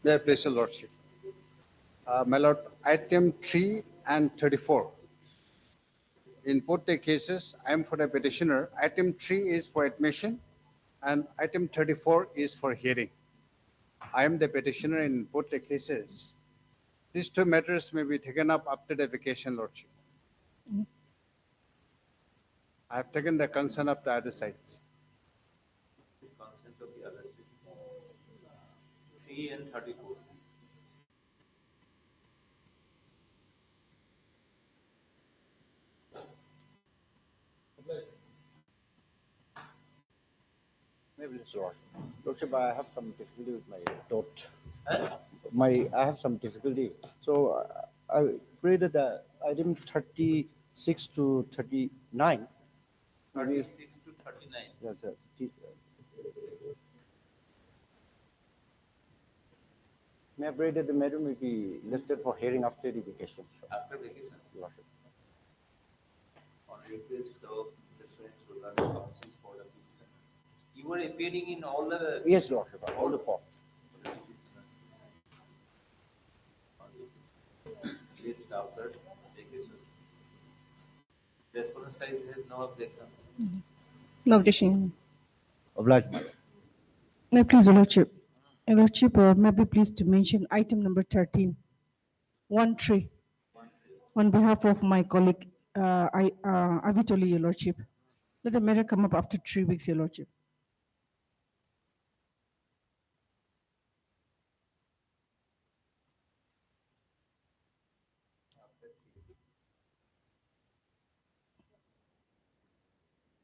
May I place your lordship? My lord, item 3 and 34. In both the cases, I am for the petitioner. Item 3 is for admission and item 34 is for hearing. I am the petitioner in both the cases. These two matters may be taken up after the vacation, lordship. I have taken the concern of the other sides. Consent of the other side. 3 and 34. Maybe it's Lordship. Lordship, I have some difficulty with my dot. Huh? I have some difficulty. So I pray that the item 36 to 39. 36 to 39. Yes, sir. May I pray that the matter may be listed for hearing after the vacation? After vacation, Lordship. on request of Mrs. French regarding counsel for the petition. You were appearing in all the Yes, Lordship. All the four. List after vacation. Response size has no objection. No objection. Obliged, my lord. May I please, Your Lordship? Your Lordship, may I be pleased to mention item number 13, 1-3, on behalf of my colleague, Avitoli, Your Lordship. Let the matter come up after 3 weeks, Your Lordship.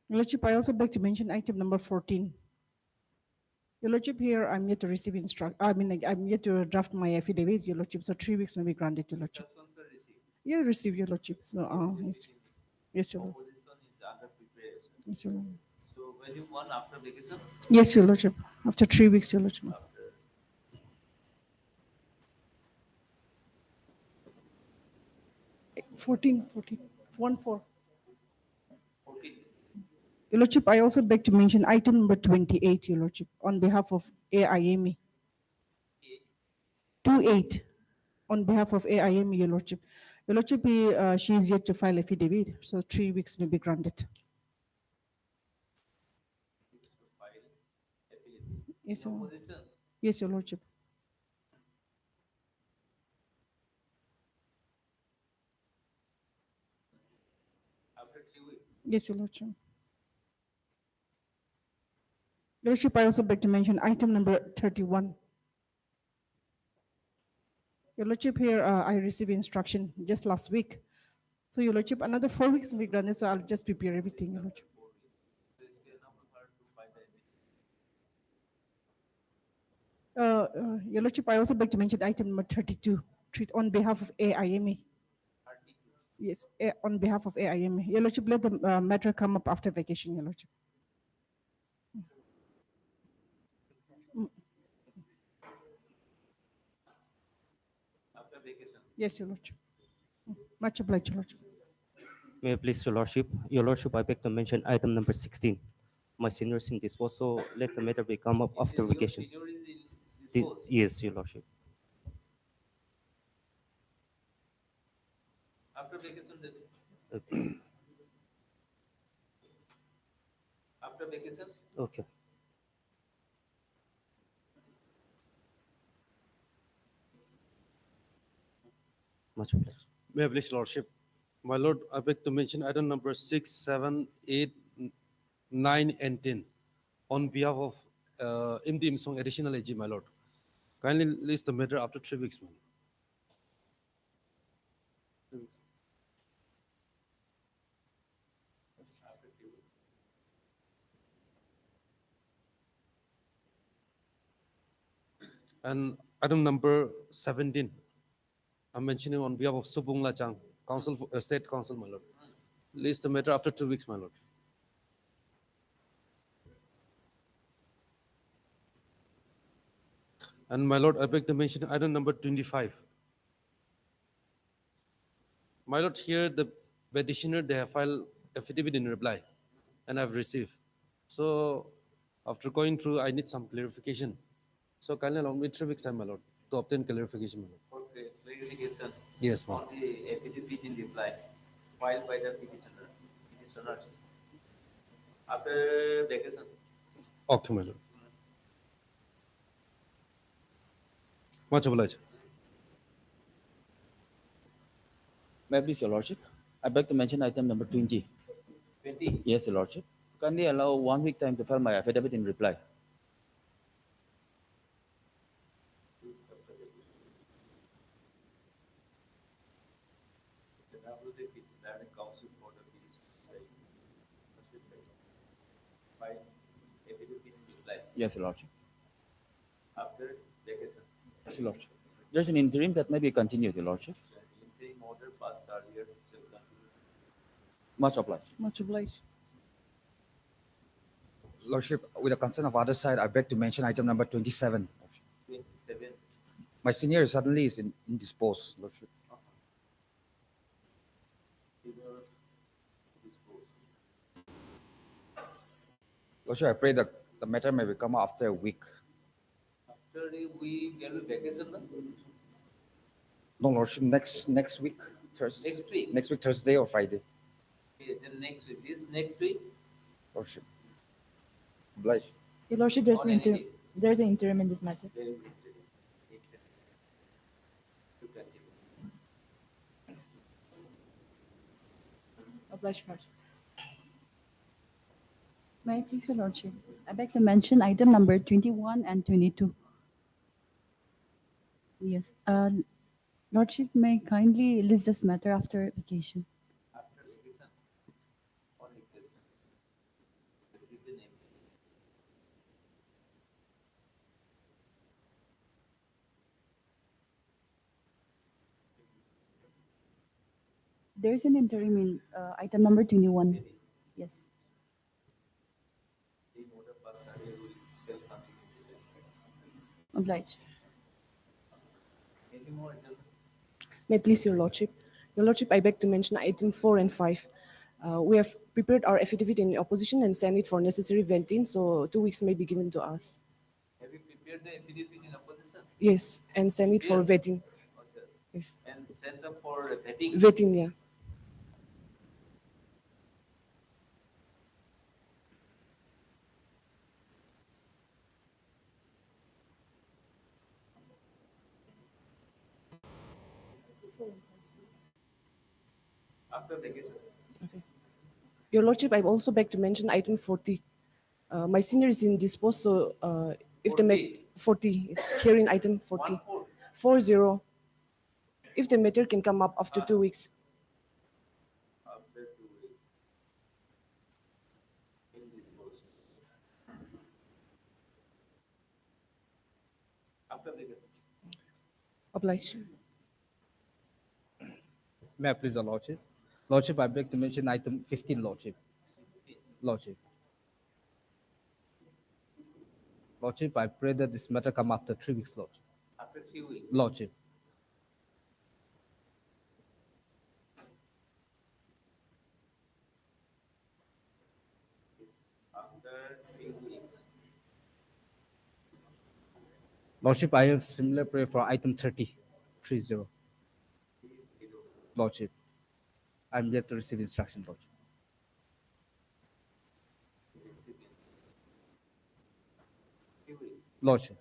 Your Lordship, I also beg to mention item number 14. Your Lordship, here I'm yet to receive I'm yet to draft my affidavit, Your Lordship, so 3 weeks may be granted, Your Lordship. Instructions are received. Yeah, receive, Your Lordship. So, yes, yes, Your Lord. Opposition is under preparation. Yes, Your Lord. So when you want after vacation, Yes, Your Lordship. After 3 weeks, Your Lordship. after 14, 1-4. 14. Your Lordship, I also beg to mention item number 28, Your Lordship, on behalf of AIME. 28, on behalf of AIME, Your Lordship. Your Lordship, she is yet to file affidavit, so 3 weeks may be granted. To file affidavit. Yes, Your Lord. Opposition, Yes, Your Lordship. after 3 weeks. Yes, Your Lordship. Your Lordship, I also beg to mention item number 31. Your Lordship, here I received instruction just last week. So, Your Lordship, another 4 weeks will be granted, so I'll just prepare everything, Your Lordship. 4 weeks. So it's still not prepared to file the affidavit. Your Lordship, I also beg to mention item number 32, treat on behalf of AIME. 32. Yes, on behalf of AIME. Your Lordship, let the matter come up after vacation, Your Lordship. After vacation. Yes, Your Lordship. Much obliged, Your Lordship. May I please, Your Lordship? Your Lordship, I beg to mention item number 16. My seniors in this was, so let the matter be come up after Your vacation. senior is in this The- post. Yes, Your Lordship. After vacation, then. Okay. After vacation, Okay. Much obliged. May I please, Lordship? My Lord, I beg to mention item number 6, 7, 8, 9, and 10 on behalf of MD Imsong Additional AG, my Lord. Kindly list the matter after 3 weeks, man. And item number 17, I'm mentioning on behalf of Subung Lachang, Council for, State Council, my Lord. List the matter after 2 weeks, my Lord. And my Lord, I beg to mention item number 25. My Lord, here the petitioner, they have filed affidavit in reply, and I've received. So after going through, I need some clarification. So kindly allow me 3 weeks time, my Lord. to obtain clarification, my lord. For clarification. Yes, ma'am. On the affidavit in reply filed by the petitioners after vacation. Okay, my lord. Much obliged. May I please, Your Lordship? I beg to mention item number 20. 20. Yes, Your Lordship. Kindly allow 1 week time to file my affidavit in reply. Learning Council for the petition side. File affidavit in reply Yes, Your Lordship. after vacation. Yes, Your Lordship. There's an interim that may be continued, Your Lordship. Interim order passed earlier shall continue. Much obliged. Much obliged. Lordship, with the consent of other side, I beg to mention item number 27. 27. My senior suddenly is indisposed, Lordship. Either disposed. Lordship, I pray that the matter may become after a week. After we get a vacation, na? No, Lordship, next week, Thursday. Next week? Next week, Thursday or Friday, Okay, then next week. This next week. Lordship. Obliged. Your Lordship, Or any there's an interim in this matter. There is interim. To continue. Obliged, Lordship. May I please, Your Lordship? I beg to mention item number 21 and 22. Yes. Lordship may kindly list this matter after vacation. After vacation. On replacement. Give the name. There's an interim in item number 21. Yes. In order passed earlier we shall continue. Obliged. Any more agenda? May it please Your Lordship. Your Lordship, I beg to mention item 4 and 5. We have prepared our affidavit in opposition and sent it for necessary vetting, so 2 weeks may be given to us. Have you prepared the affidavit in opposition? Yes, and send it for Yes. vetting. Oh, sir. Yes, And send up for vetting. vetting, yeah. After vacation. Your Lordship, I also beg to mention item 40. My senior is indisposed, so if the 40 is here in item 40. 1-4. 40. If the matter can come up after 2 weeks. After 2 weeks. In this post. After vacation. Obliged. May I please, Your Lordship? Lordship, I beg to mention item 15, Lordship. Lordship. Lordship, I pray that this matter come after 3 weeks, Lordship. After 3 weeks. Lordship. After 3 weeks. Lordship, I have similar prayer for item 30. 30. Lordship. I'm yet to receive instruction, Lordship. Few weeks. Lordship.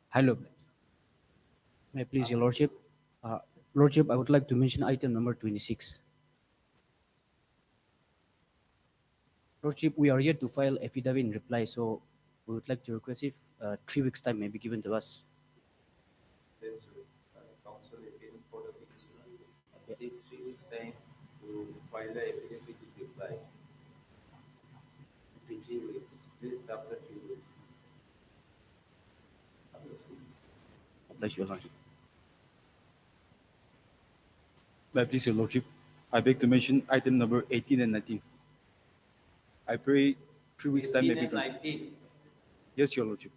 Hello. May I please, Your Lordship? Lordship, I would like to mention item number 26. Lordship, we are yet to file affidavit in reply, so we would like to request if 3 weeks' time may be given to us. There's council appearing for the petitioner. 3 weeks time to file the affidavit in reply. 3 weeks. Please after 3 weeks. After 3 weeks. Bless Your Lordship. May I please, Your Lordship? I beg to mention item number 18 and 19. I pray 3 weeks time may 18 be and granted. 19. Yes, Your Lordship.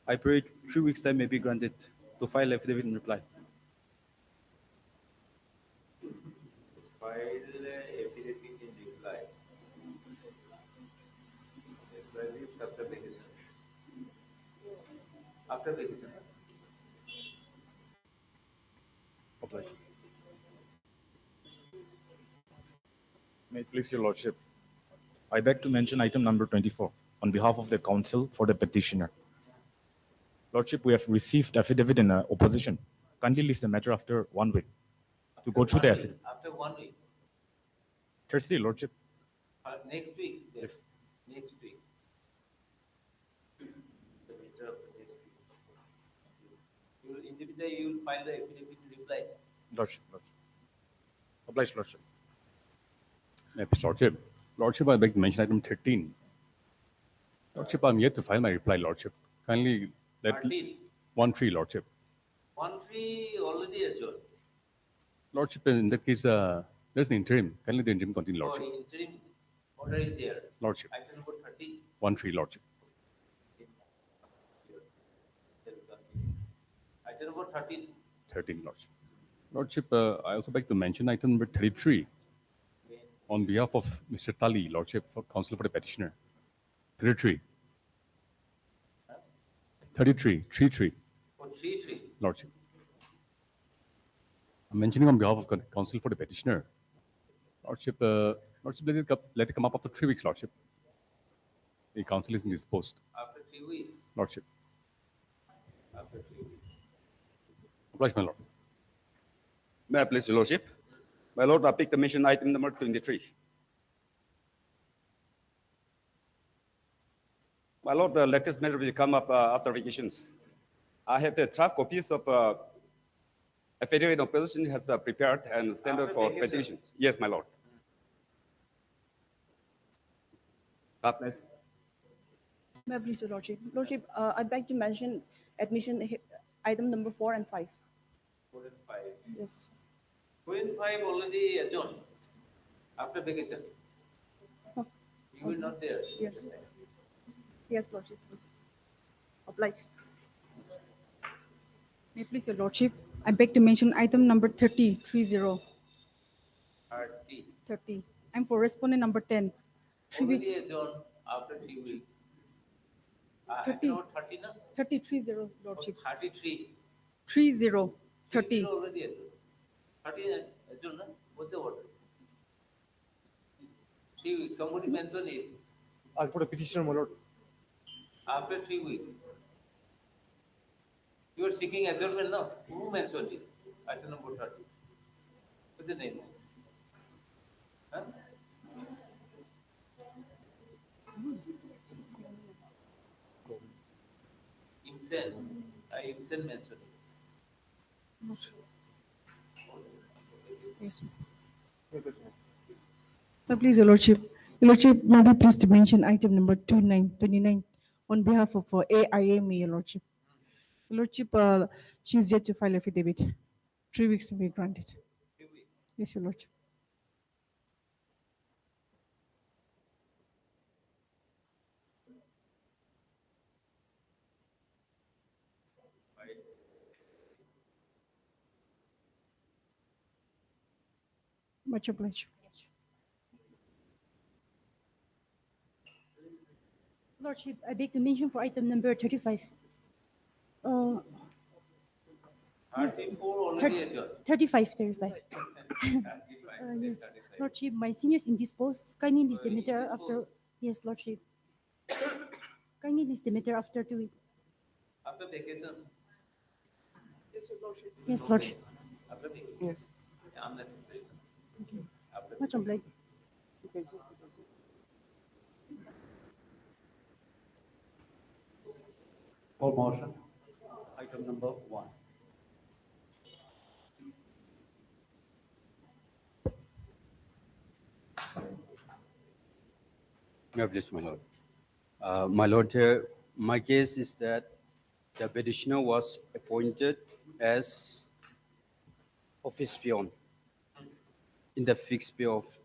I pray 3 weeks time may be granted to file affidavit in reply. File affidavit in reply. Reply is after vacation. After vacation. Obliged. May it please your lordship, I beg to mention item number 24 on behalf of the council for the petitioner. Lordship, we have received affidavit in opposition. Kindly list the matter after 1 week to go through the affidavit. After 1 week. Thursday, Lordship. Next week. Yes. Next week. The matter of next week. You will individually you will file the affidavit reply. Lordship. Obliged, Lordship. Yes, Lordship. Lordship, I beg to mention item 13. Lordship, I'm yet to file my reply, Lordship. Kindly let 13. 1-3, Lordship. 1-3 already adjourned. Lordship, in that case, there's an interim. Kindly the interim continue, Or Lordship. interim order is there. Lordship. Item number 30. 1-3, Lordship. Item number 13. 13, Lordship. Lordship, I also beg to mention item number 33 on behalf of Mr. Tali, Lordship, for counsel for the petitioner. 33. 33. For 3-3. Lordship. I'm mentioning on behalf of counsel for the petitioner. Lordship, let it come up after 3 weeks, Lordship. The counsel is indisposed. After 3 weeks. Lordship. After 3 weeks. Obliged, my Lord. May I please, Your Lordship? My Lord, I pick the mention item number 23. My Lord, the latest matter will come up after vacations. I have the draft copies of affidavit opposition has prepared and sent After for vacation? petition. Yes, my Lord. May I please, Your Lordship? Lordship, I beg to mention admission item number 4 and 5. 4 and 5. Yes. 4 and 5 already adjourned. After vacation. Oh, You will not there. Yes. Yes, Lordship. Obliged. May it please your lordship, I beg to mention item number 30. 30. 30. I'm for respondent number 10. 3 Already weeks. adjourned after 3 weeks. 30. Item number 30 na? 30, 30, lordship. 33. 30, 30. Already adjourned. 30 adjourned na? What's the order? 3 weeks. Somebody mentioned it. For the petitioner, my lord. After 3 weeks. You are seeking adjournment now. Who mentioned it? Item number 30. What's the name? Huh? Imsen. Imsen mentioned it. Yes. Please, Your Lordship. Your Lordship, may be pleased to mention item number 29 on behalf of AIM, Your Lordship. Your Lordship, she is yet to file affidavit. 3 weeks will be granted. 3 weeks. Yes, Your Lordship. Much obliged. Lordship, I beg to mention for item number 35. 34 already adjourned. 35. 35, Yes. 35. Lordship, my seniors indisposed. Kindly list the matter after. Yes, Lordship. Kindly list the matter after 2 weeks. After vacation. Yes, Your Lordship. Yes, Lordship. After vacation. Yes. Unnecessary. Okay. After Much obliged. Call motion. Item number 1. May I please, my Lord? My Lord, my case is that the petitioner was appointed as office peon in the fixed pay of